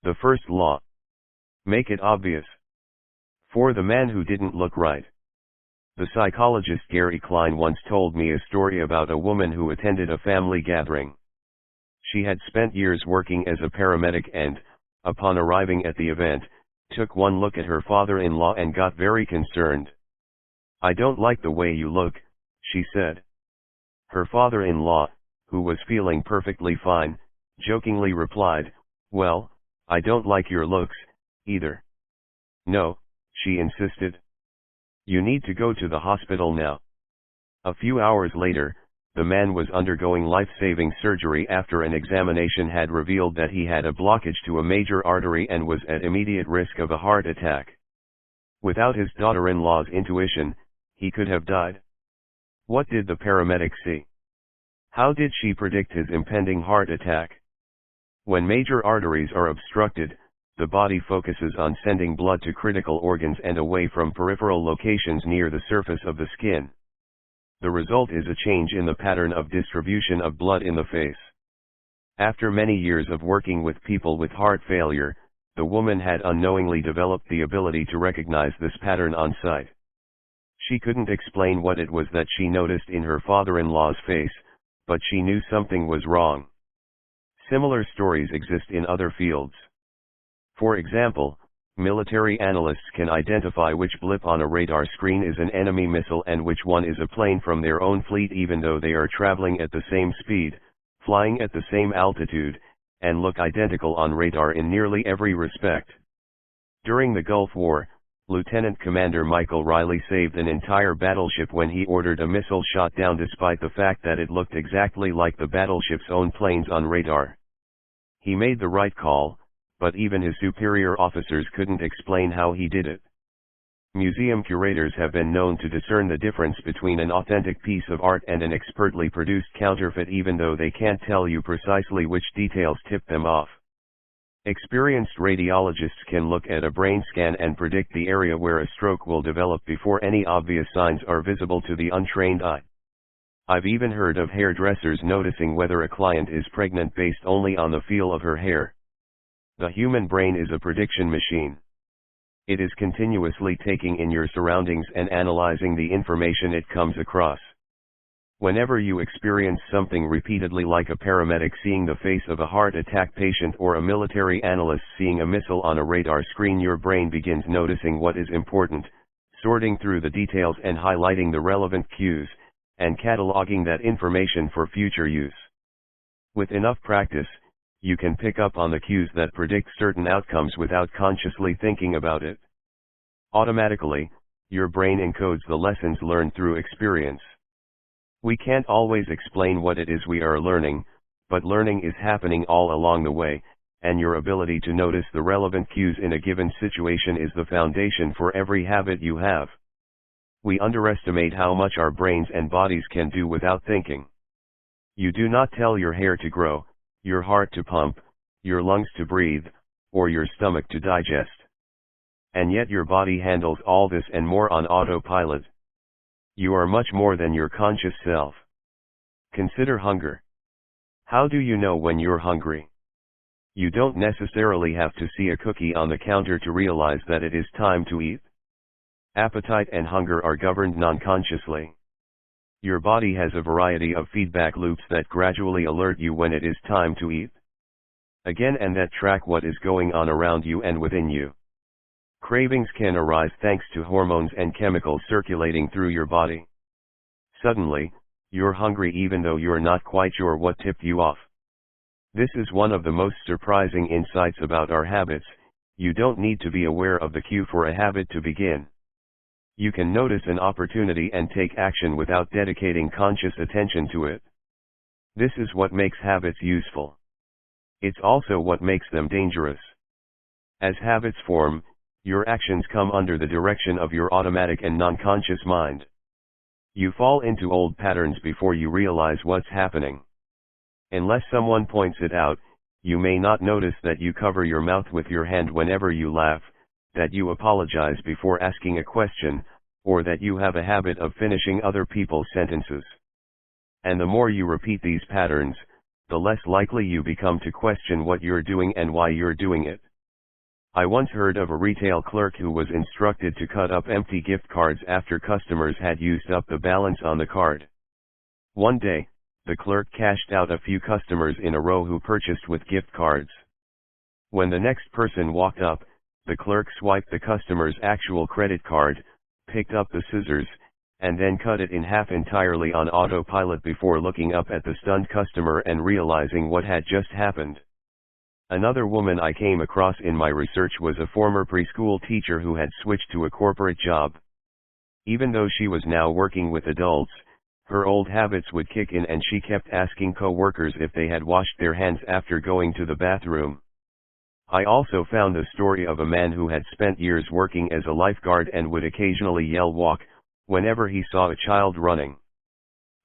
The first law. Make it obvious. For the man who didn't look right. The psychologist Gary Klein once told me a story about a woman who attended a family gathering. She had spent years working as a paramedic and, upon arriving at the event, took one look at her father-in-law and got very concerned. "I don't like the way you look," she said. Her father-in-law, who was feeling perfectly fine, jokingly replied, "Well, I don't like your looks, either." "No," she insisted. "You need to go to the hospital now." A few hours later, the man was undergoing life-saving surgery after an examination had revealed that he had a blockage to a major artery and was at immediate risk of a heart attack. Without his daughter-in-law's intuition, he could have died. What did the paramedic see? How did she predict his impending heart attack? When major arteries are obstructed, the body focuses on sending blood to critical organs and away from peripheral locations near the surface of the skin. The result is a change in the pattern of distribution of blood in the face. After many years of working with people with heart failure, the woman had unknowingly developed the ability to recognize this pattern on sight. She couldn't explain what it was that she noticed in her father-in-law's face, but she knew something was wrong. Similar stories exist in other fields. For example, military analysts can identify which blip on a radar screen is an enemy missile and which one is a plane from their own fleet even though they are traveling at the same speed, flying at the same altitude, and look identical on radar in nearly every respect. During the Gulf War, Lieutenant Commander Michael Riley saved an entire battleship when he ordered a missile shot down despite the fact that it looked exactly like the battleship's own planes on radar. He made the right call, but even his superior officers couldn't explain how he did it. Museum curators have been known to discern the difference between an authentic piece of art and an expertly produced counterfeit even though they can't tell you precisely which details tip them off. Experienced radiologists can look at a brain scan and predict the area where a stroke will develop before any obvious signs are visible to the untrained eye. I've even heard of hairdressers noticing whether a client is pregnant based only on the feel of her hair. The human brain is a prediction machine. It is continuously taking in your surroundings and analyzing the information it comes across. Whenever you experience something repeatedly like a paramedic seeing the face of a heart attack patient or a military analyst seeing a missile on a radar screen, your brain begins noticing what is important, sorting through the details and highlighting the relevant cues, and cataloging that information for future use. With enough practice, you can pick up on the cues that predict certain outcomes without consciously thinking about it. Automatically, your brain encodes the lessons learned through experience. We can't always explain what it is we are learning, but learning is happening all along the way, and your ability to notice the relevant cues in a given situation is the foundation for every habit you have. We underestimate how much our brains and bodies can do without thinking. You do not tell your hair to grow, your heart to pump, your lungs to breathe, or your stomach to digest. And yet your body handles all this and more on autopilot. You are much more than your conscious self. Consider hunger. How do you know when you're hungry? You don't necessarily have to see a cookie on the counter to realize that it is time to eat. Appetite and hunger are governed non-consciously. Your body has a variety of feedback loops that gradually alert you when it is time to eat. Again, and that track what is going on around you and within you. Cravings can arise thanks to hormones and chemicals circulating through your body. Suddenly, you're hungry even though you're not quite sure what tipped you off. This is one of the most surprising insights about our habits. You don't need to be aware of the cue for a habit to begin. You can notice an opportunity and take action without dedicating conscious attention to it. This is what makes habits useful. It's also what makes them dangerous. As habits form, your actions come under the direction of your automatic and non-conscious mind. You fall into old patterns before you realize what's happening. Unless someone points it out, you may not notice that you cover your mouth with your hand whenever you laugh, that you apologize before asking a question, or that you have a habit of finishing other people's sentences. And the more you repeat these patterns, the less likely you become to question what you're doing and why you're doing it. I once heard of a retail clerk who was instructed to cut up empty gift cards after customers had used up the balance on the card. One day, the clerk cashed out a few customers in a row who purchased with gift cards. When the next person walked up, the clerk swiped the customer's actual credit card, picked up the scissors, and then cut it in half entirely on autopilot before looking up at the stunned customer and realizing what had just happened. Another woman I came across in my research was a former preschool teacher who had switched to a corporate job. Even though she was now working with adults, her old habits would kick in and she kept asking co-workers if they had washed their hands after going to the bathroom. I also found a story of a man who had spent years working as a lifeguard and would occasionally yell "walk" whenever he saw a child running.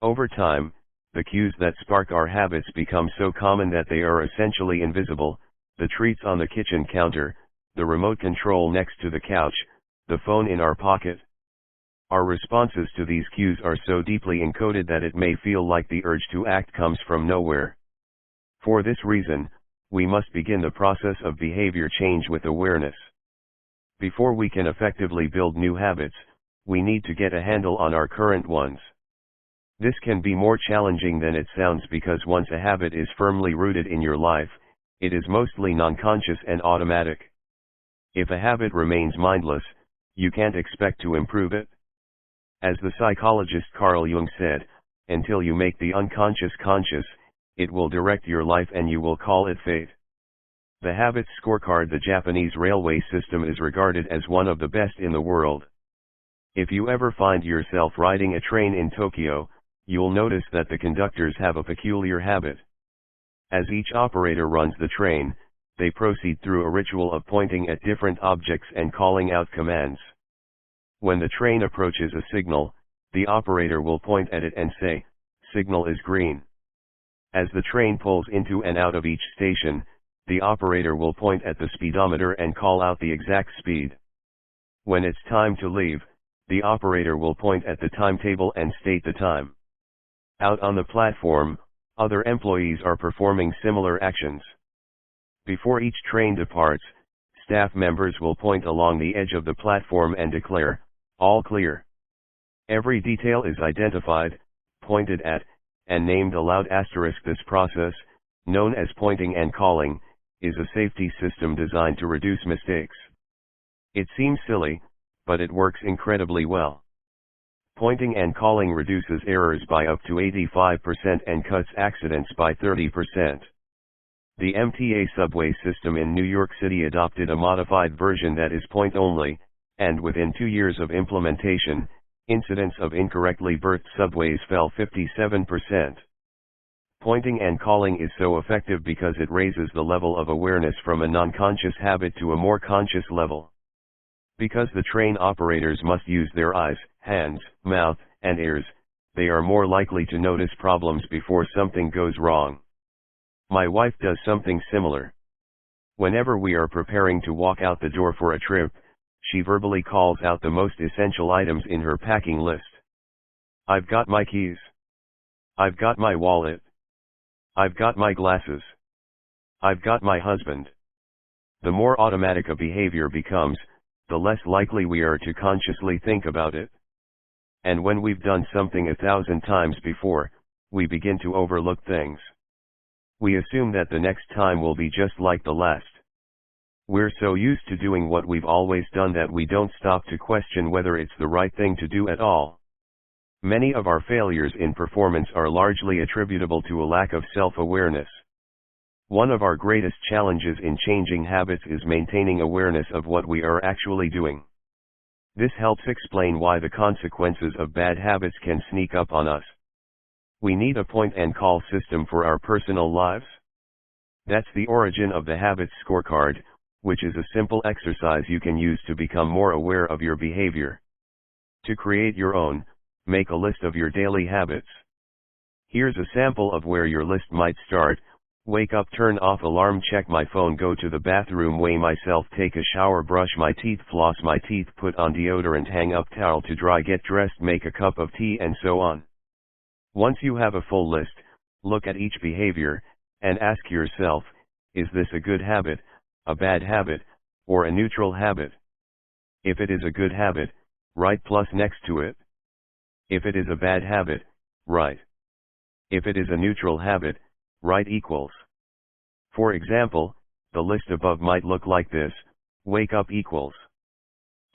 Over time, the cues that spark our habits become so common that they are essentially invisible: the treats on the kitchen counter, the remote control next to the couch, the phone in our pocket. Our responses to these cues are so deeply encoded that it may feel like the urge to act comes from nowhere. For this reason, we must begin the process of behavior change with awareness. Before we can effectively build new habits, we need to get a handle on our current ones. This can be more challenging than it sounds because once a habit is firmly rooted in your life, it is mostly non-conscious and automatic. If a habit remains mindless, you can't expect to improve it. As the psychologist Carl Jung said, until you make the unconscious conscious, it will direct your life and you will call it fate. The habits scorecard: the Japanese railway system is regarded as one of the best in the world. If you ever find yourself riding a train in Tokyo, you'll notice that the conductors have a peculiar habit. As each operator runs the train, they proceed through a ritual of pointing at different objects and calling out commands. When the train approaches a signal, the operator will point at it and say, "Signal is green." As the train pulls into and out of each station, the operator will point at the speedometer and call out the exact speed. When it's time to leave, the operator will point at the timetable and state the time. Out on the platform, other employees are performing similar actions. Before each train departs, staff members will point along the edge of the platform and declare, "All clear." Every detail is identified, pointed at, and named aloud. This process, known as pointing and calling, is a safety system designed to reduce mistakes. It seems silly, but it works incredibly well. Pointing and calling reduces errors by up to 85% and cuts accidents by 30%. The MTA subway system in New York City adopted a modified version that is point only, and within 2 years of implementation, incidents of incorrectly berthed subways fell 57%. Pointing and calling is so effective because it raises the level of awareness from a non-conscious habit to a more conscious level. Because the train operators must use their eyes, hands, mouth, and ears, they are more likely to notice problems before something goes wrong. My wife does something similar. Whenever we are preparing to walk out the door for a trip, she verbally calls out the most essential items in her packing list. "I've got my keys. I've got my wallet. I've got my glasses. I've got my husband." The more automatic a behavior becomes, the less likely we are to consciously think about it. And when we've done something 1,000 times before, we begin to overlook things. We assume that the next time will be just like the last. We're so used to doing what we've always done that we don't stop to question whether it's the right thing to do at all. Many of our failures in performance are largely attributable to a lack of self-awareness. One of our greatest challenges in changing habits is maintaining awareness of what we are actually doing. This helps explain why the consequences of bad habits can sneak up on us. We need a point and call system for our personal lives. That's the origin of the habits scorecard, which is a simple exercise you can use to become more aware of your behavior. To create your own, make a list of your daily habits. Here's a sample of where your list might start: wake up, turn off alarm, check my phone, go to the bathroom, weigh myself, take a shower, brush my teeth, floss my teeth, put on deodorant, hang up towel to dry, get dressed, make a cup of tea, and so on. Once you have a full list, look at each behavior, and ask yourself, is this a good habit, a bad habit, or a neutral habit. If it is a good habit, write plus next to it. If it is a bad habit, write. If it is a neutral habit, write equals. For example, the list above might look like this: wake up equals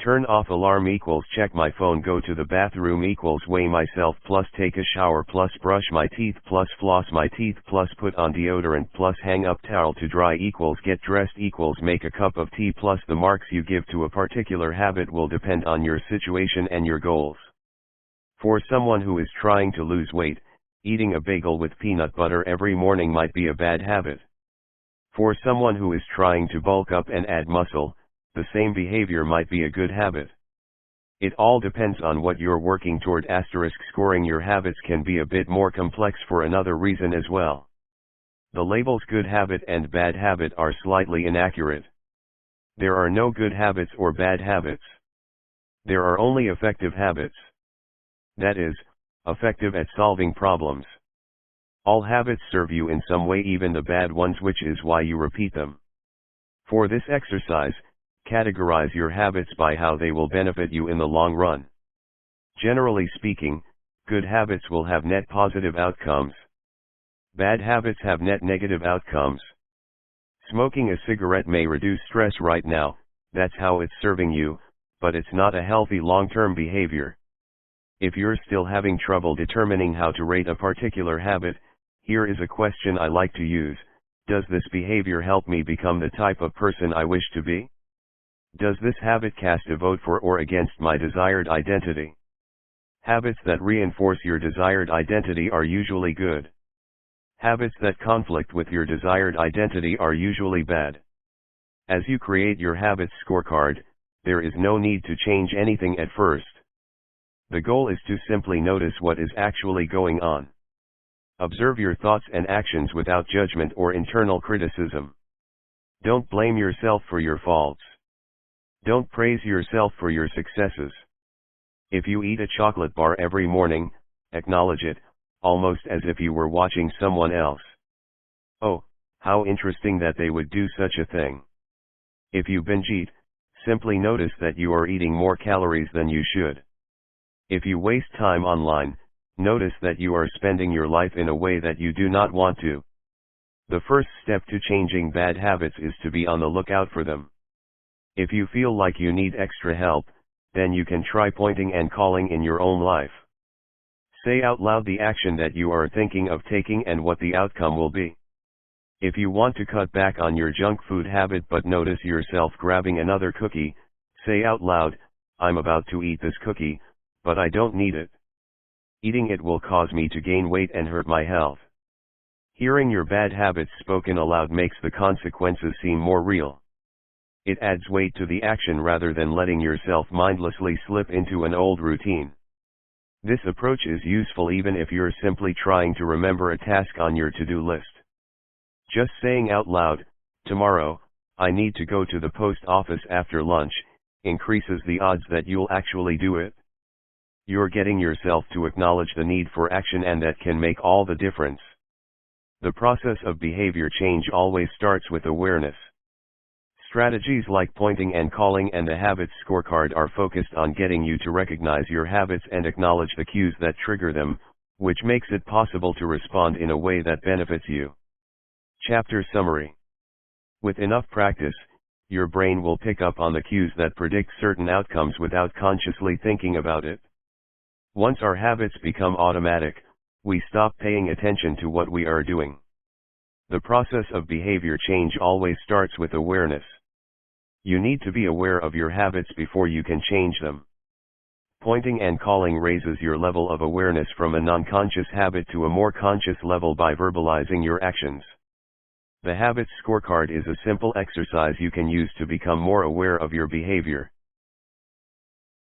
turn off alarm equals check my phone, go to the bathroom equals weigh myself plus take a shower plus brush my teeth plus floss my teeth plus put on deodorant plus hang up towel to dry equals get dressed equals make a cup of tea plus the marks you give to a particular habit will depend on your situation and your goals. For someone who is trying to lose weight, eating a bagel with peanut butter every morning might be a bad habit. For someone who is trying to bulk up and add muscle, the same behavior might be a good habit. It all depends on what you're working toward. Scoring your habits can be a bit more complex for another reason as well. The labels good habit and bad habit are slightly inaccurate. There are no good habits or bad habits. There are only effective habits. That is, effective at solving problems. All habits serve you in some way, even the bad ones, which is why you repeat them. For this exercise, categorize your habits by how they will benefit you in the long run. Generally speaking, good habits will have net positive outcomes. Bad habits have net negative outcomes. Smoking a cigarette may reduce stress right now, that's how it's serving you, but it's not a healthy long-term behavior. If you're still having trouble determining how to rate a particular habit, here is a question I like to use: does this behavior help me become the type of person I wish to be? Does this habit cast a vote for or against my desired identity? Habits that reinforce your desired identity are usually good. Habits that conflict with your desired identity are usually bad. As you create your habits scorecard, there is no need to change anything at first. The goal is to simply notice what is actually going on. Observe your thoughts and actions without judgment or internal criticism. Don't blame yourself for your faults. Don't praise yourself for your successes. If you eat a chocolate bar every morning, acknowledge it, almost as if you were watching someone else. Oh, how interesting that they would do such a thing. If you binge eat, simply notice that you are eating more calories than you should. If you waste time online, notice that you are spending your life in a way that you do not want to. The first step to changing bad habits is to be on the lookout for them. If you feel like you need extra help, then you can try pointing and calling in your own life. Say out loud the action that you are thinking of taking and what the outcome will be. If you want to cut back on your junk food habit but notice yourself grabbing another cookie, say out loud, I'm about to eat this cookie, but I don't need it. Eating it will cause me to gain weight and hurt my health. Hearing your bad habits spoken aloud makes the consequences seem more real. It adds weight to the action rather than letting yourself mindlessly slip into an old routine. This approach is useful even if you're simply trying to remember a task on your to-do list. Just saying out loud, tomorrow, I need to go to the post office after lunch, increases the odds that you'll actually do it. You're getting yourself to acknowledge the need for action, and that can make all the difference. The process of behavior change always starts with awareness. Strategies like pointing and calling and the habits scorecard are focused on getting you to recognize your habits and acknowledge the cues that trigger them, which makes it possible to respond in a way that benefits you. Chapter Summary. With enough practice, your brain will pick up on the cues that predict certain outcomes without consciously thinking about it. Once our habits become automatic, we stop paying attention to what we are doing. The process of behavior change always starts with awareness. You need to be aware of your habits before you can change them. Pointing and calling raises your level of awareness from a non-conscious habit to a more conscious level by verbalizing your actions. The habits scorecard is a simple exercise you can use to become more aware of your behavior.